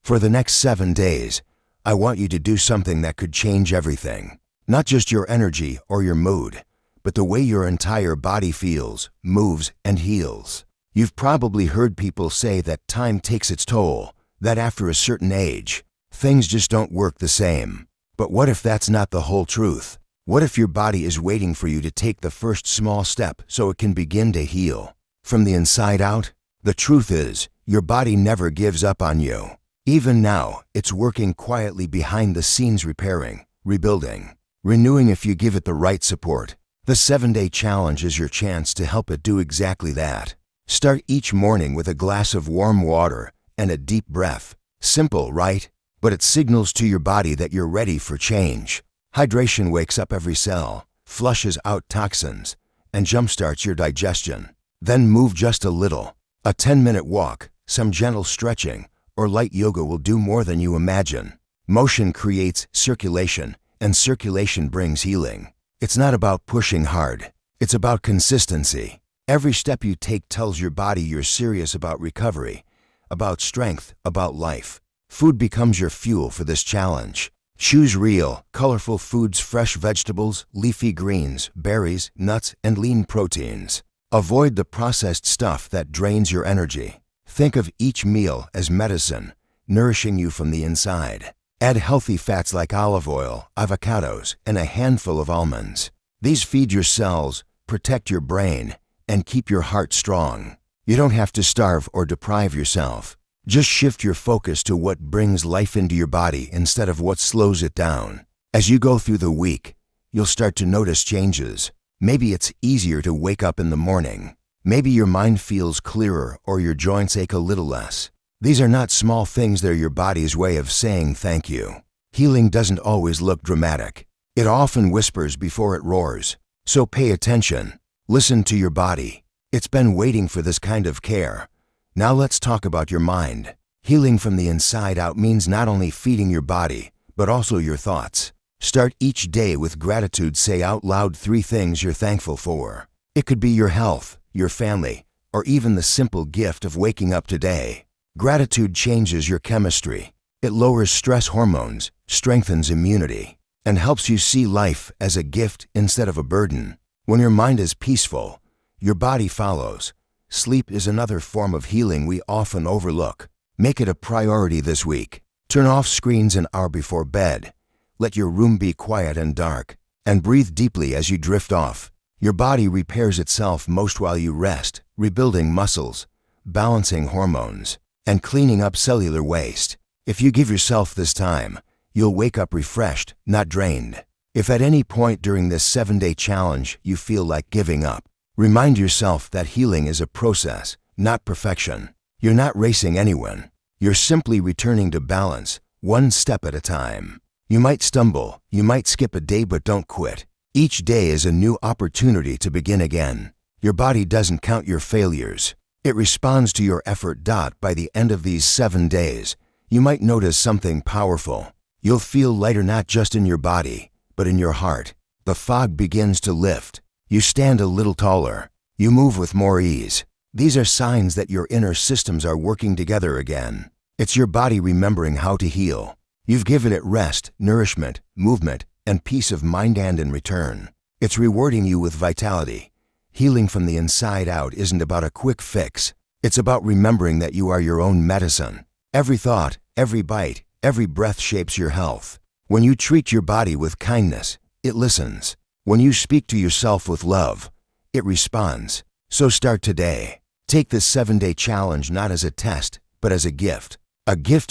For the next 7 days, I want you to do something that could change everything. Not just your energy or your mood, but the way your entire body feels, moves, and heals. You've probably heard people say that time takes its toll, that after a certain age, things just don't work the same. But what if that's not the whole truth? What if your body is waiting for you to take the first small step so it can begin to heal? From the inside out, the truth is, your body never gives up on you. Even now, it's working quietly behind the scenes, repairing, rebuilding, renewing if you give it the right support. The 7-day challenge is your chance to help it do exactly that. Start each morning with a glass of warm water and a deep breath. Simple, right? But it signals to your body that you're ready for change. Hydration wakes up every cell, flushes out toxins, and jumpstarts your digestion. Then move just a little. A 10-minute walk, some gentle stretching, or light yoga will do more than you imagine. Motion creates circulation, and circulation brings healing. It's not about pushing hard. It's about consistency. Every step you take tells your body you're serious about recovery, about strength, about life. Food becomes your fuel for this challenge. Choose real, colorful foods, fresh vegetables, leafy greens, berries, nuts, and lean proteins. Avoid the processed stuff that drains your energy. Think of each meal as medicine, nourishing you from the inside. Add healthy fats like olive oil, avocados, and a handful of almonds. These feed your cells, protect your brain, and keep your heart strong. You don't have to starve or deprive yourself. Just shift your focus to what brings life into your body instead of what slows it down. As you go through the week, you'll start to notice changes. Maybe it's easier to wake up in the morning. Maybe your mind feels clearer or your joints ache a little less. These are not small things, they're your body's way of saying thank you. Healing doesn't always look dramatic. It often whispers before it roars. So pay attention. Listen to your body. It's been waiting for this kind of care. Now let's talk about your mind. Healing from the inside out means not only feeding your body, but also your thoughts. Start each day with gratitude. Say out loud 3 things you're thankful for. It could be your health, your family, or even the simple gift of waking up today. Gratitude changes your chemistry. It lowers stress hormones, strengthens immunity, and helps you see life as a gift instead of a burden. When your mind is peaceful, your body follows. Sleep is another form of healing we often overlook. Make it a priority this week. Turn off screens an hour before bed. Let your room be quiet and dark, and breathe deeply as you drift off. Your body repairs itself most while you rest, rebuilding muscles, balancing hormones, and cleaning up cellular waste. If you give yourself this time, you'll wake up refreshed, not drained. If at any point during this 7-day challenge you feel like giving up, remind yourself that healing is a process, not perfection. You're not racing anyone. You're simply returning to balance, one step at a time. You might stumble, you might skip a day, but don't quit. Each day is a new opportunity to begin again. Your body doesn't count your failures. It responds to your effort. By the end of these 7 days, you might notice something powerful. You'll feel lighter, not just in your body, but in your heart. The fog begins to lift. You stand a little taller. You move with more ease. These are signs that your inner systems are working together again. It's your body remembering how to heal. You've given it rest, nourishment, movement, and peace of mind, and in return, it's rewarding you with vitality. Healing from the inside out isn't about a quick fix. It's about remembering that you are your own medicine. Every thought, every bite, every breath shapes your health. When you treat your body with kindness, it listens. When you speak to yourself with love, it responds. So start today. Take this 7-day challenge not as a test, but as a gift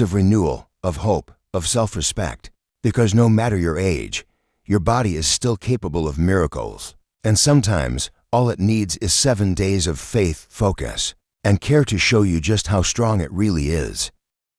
of renewal, of hope, of self-respect. Because no matter your age, your body is still capable of miracles. And sometimes, all it needs is 7 days of faith, focus, and care to show you just how strong it really is.